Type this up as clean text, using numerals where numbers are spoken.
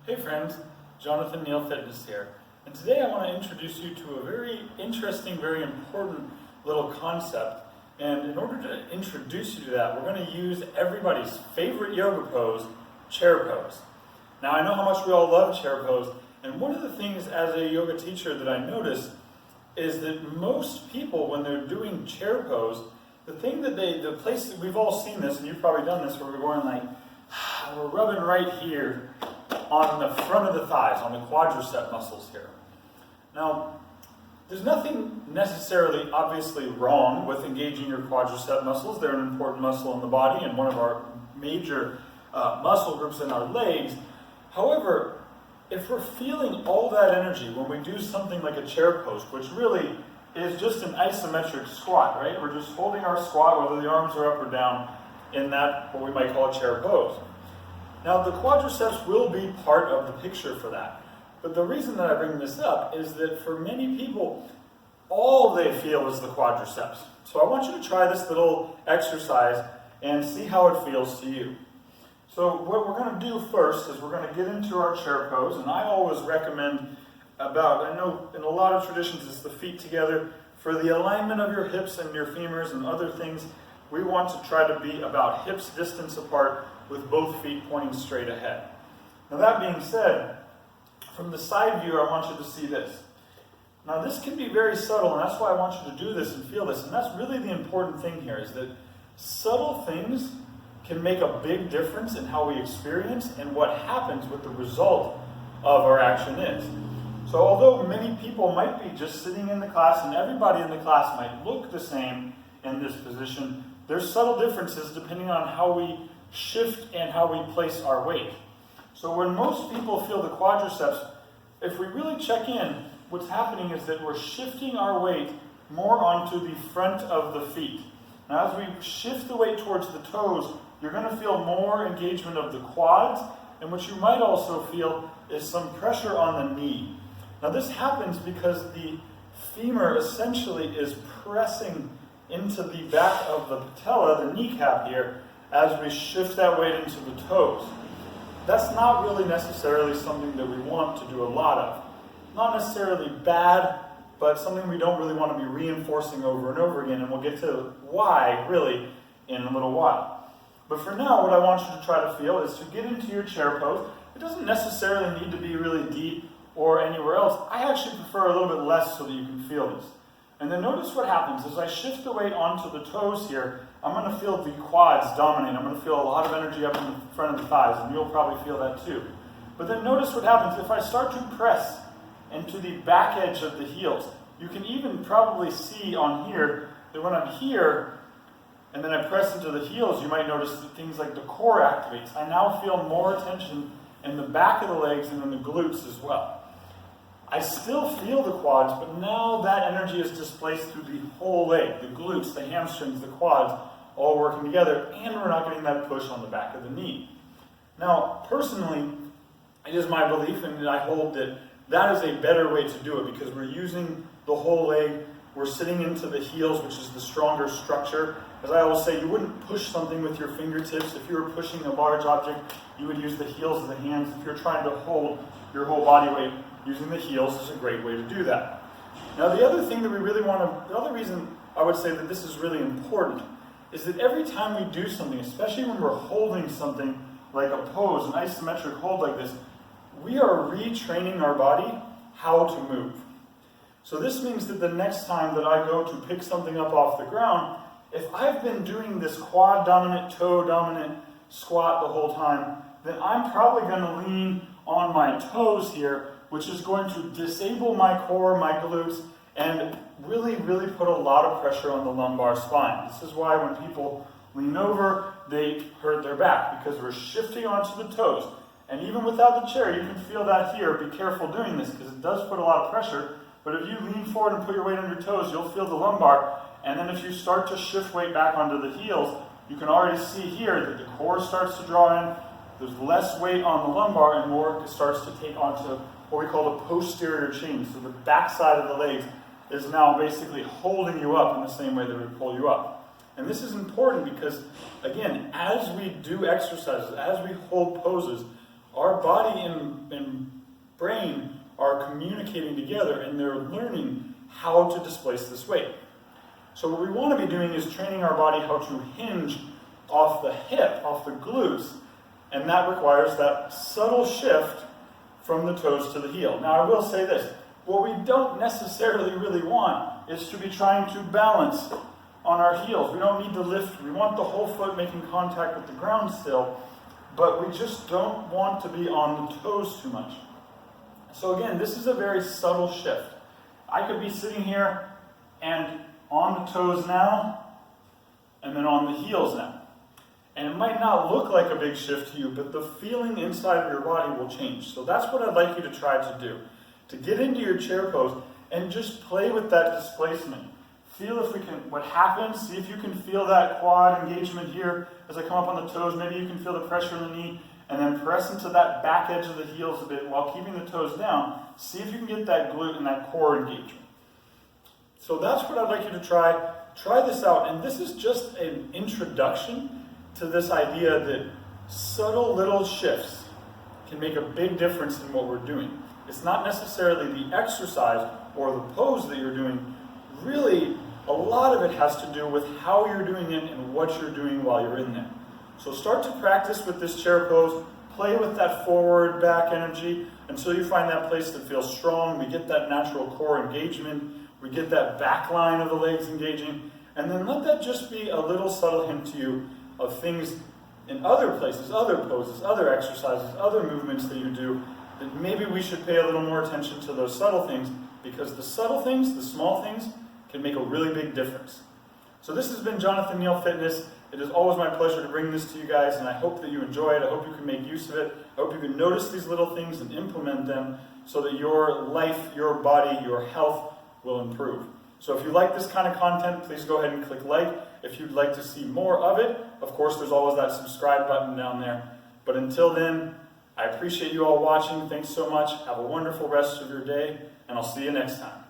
Hey friends, Jonathan Neal Fitness here, and today I want to introduce you to a very interesting, very important little concept. And in order to introduce you to that, we're going to use everybody's favorite yoga pose, chair pose. Now I know how much we all love chair pose, and one of the things as a yoga teacher that I notice is that most people, when they're doing chair pose, the place that we've all seen this, and you've probably done this, where we're going like, we're rubbing right here on the front of the thighs, on the quadricep muscles here. Now, there's nothing necessarily obviously wrong with engaging your quadricep muscles. They're an important muscle in the body and one of our major muscle groups in our legs. However, if we're feeling all that energy when we do something like a chair pose, which really is just an isometric squat, right? We're just holding our squat, whether the arms are up or down, in that, what we might call a chair pose. Now, the quadriceps will be part of the picture for that. But the reason that I bring this up is that for many people, all they feel is the quadriceps. So I want you to try this little exercise and see how it feels to you. So what we're going to do first is we're going to get into our chair pose, and I always recommend I know in a lot of traditions it's the feet together. For the alignment of your hips and your femurs and other things, we want to try to be about hips distance apart with both feet pointing straight ahead. Now that being said, from the side view, I want you to see this. Now this can be very subtle, and that's why I want you to do this and feel this. And that's really the important thing here, is that subtle things can make a big difference in how we experience and what happens with the result of our action is. So although many people might be just sitting in the class and everybody in the class might look the same in this position, there's subtle differences depending on how we shift and how we place our weight. So when most people feel the quadriceps, if we really check in, what's happening is that we're shifting our weight more onto the front of the feet. Now as we shift the weight towards the toes, you're going to feel more engagement of the quads, and what you might also feel is some pressure on the knee. Now this happens because the femur essentially is pressing into the back of the patella, the kneecap here, as we shift that weight into the toes. That's not really necessarily something that we want to do a lot of. Not necessarily bad, but something we don't really want to be reinforcing over and over again, and we'll get to why, really, in a little while. But for now, what I want you to try to feel is to get into your chair pose. It doesn't necessarily need to be really deep or anywhere else. I actually prefer a little bit less so that you can feel this. And then notice what happens. As I shift the weight onto the toes here, I'm going to feel the quads dominate. I'm going to feel a lot of energy up in the front of the thighs, and you'll probably feel that too. But then notice what happens. If I start to press into the back edge of the heels, you can even probably see on here that when I'm here, and then I press into the heels, you might notice that things like the core activates. I now feel more tension in the back of the legs and in the glutes as well. I still feel the quads, but now that energy is displaced through the whole leg, the glutes, the hamstrings, the quads, all working together, and we're not getting that push on the back of the knee. Now, personally, it is my belief, and I hold that that is a better way to do it, because we're using the whole leg, we're sitting into the heels, which is the stronger structure. As I always say, you wouldn't push something with your fingertips. If you were pushing a large object, you would use the heels of the hands. If you're trying to hold your whole body weight, using the heels is a great way to do that. Now the other thing that we really the other reason I would say that this is really important is that every time we do something, especially when we're holding something like a pose, an isometric hold like this, we are retraining our body how to move. So this means that the next time that I go to pick something up off the ground, if I've been doing this quad dominant, toe dominant squat the whole time, then I'm probably going to lean on my toes here, which is going to disable my core, my glutes, and really, really put a lot of pressure on the lumbar spine. This is why when people lean over, they hurt their back, because we're shifting onto the toes. And even without the chair, you can feel that here. Be careful doing this, because it does put a lot of pressure. But if you lean forward and put your weight on your toes, you'll feel the lumbar. And then if you start to shift weight back onto the heels, you can already see here that the core starts to draw in. There's less weight on the lumbar, and more starts to take onto what we call the posterior chain. So the back side of the legs is now basically holding you up in the same way that we pull you up. And this is important because, again, as we do exercises, as we hold poses, Our body and brain are communicating together, and they're learning how to displace this weight. So what we want to be doing is training our body how to hinge off the hip, off the glutes, and that requires that subtle shift from the toes to the heel. Now I will say this, what we don't necessarily really want is to be trying to balance on our heels. We don't need to lift, we want the whole foot making contact with the ground still, but we just don't want to be on the toes too much. So again, this is a very subtle shift. I could be sitting here and on the toes now, and then on the heels now. And it might not look like a big shift to you, but the feeling inside of your body will change. So that's what I'd like you to try to do. To get into your chair pose and just play with that displacement. Feel if we can, what happens, see if you can feel that quad engagement here as I come up on the toes. Maybe you can feel the pressure in the knee, and then press into that back edge of the heels a bit while keeping the toes down. See if you can get that glute and that core engagement. So that's what I'd like you to try. Try this out, and this is just an introduction to this idea that subtle little shifts can make a big difference in what we're doing. It's not necessarily the exercise or the pose that you're doing. Really, a lot of it has to do with how you're doing it and what you're doing while you're in there. So start to practice with this chair pose. Play with that forward back energy until you find that place that feels strong. We get that natural core engagement. We get that back line of the legs engaging. And then let that just be a little subtle hint to you of things in other places, other poses, other exercises, other movements that you do, that maybe we should pay a little more attention to those subtle things, because the subtle things, the small things, can make a really big difference. So this has been Jonathan Neal Fitness. It is always my pleasure to bring this to you guys, and I hope that you enjoy it. I hope you can make use of it. I hope you can notice these little things and implement them so that your life, your body, your health will improve. So if you like this kind of content, please go ahead and click like. If you'd like to see more of it, of course, there's always that subscribe button down there. But until then, I appreciate you all watching. Thanks so much. Have a wonderful rest of your day, and I'll see you next time.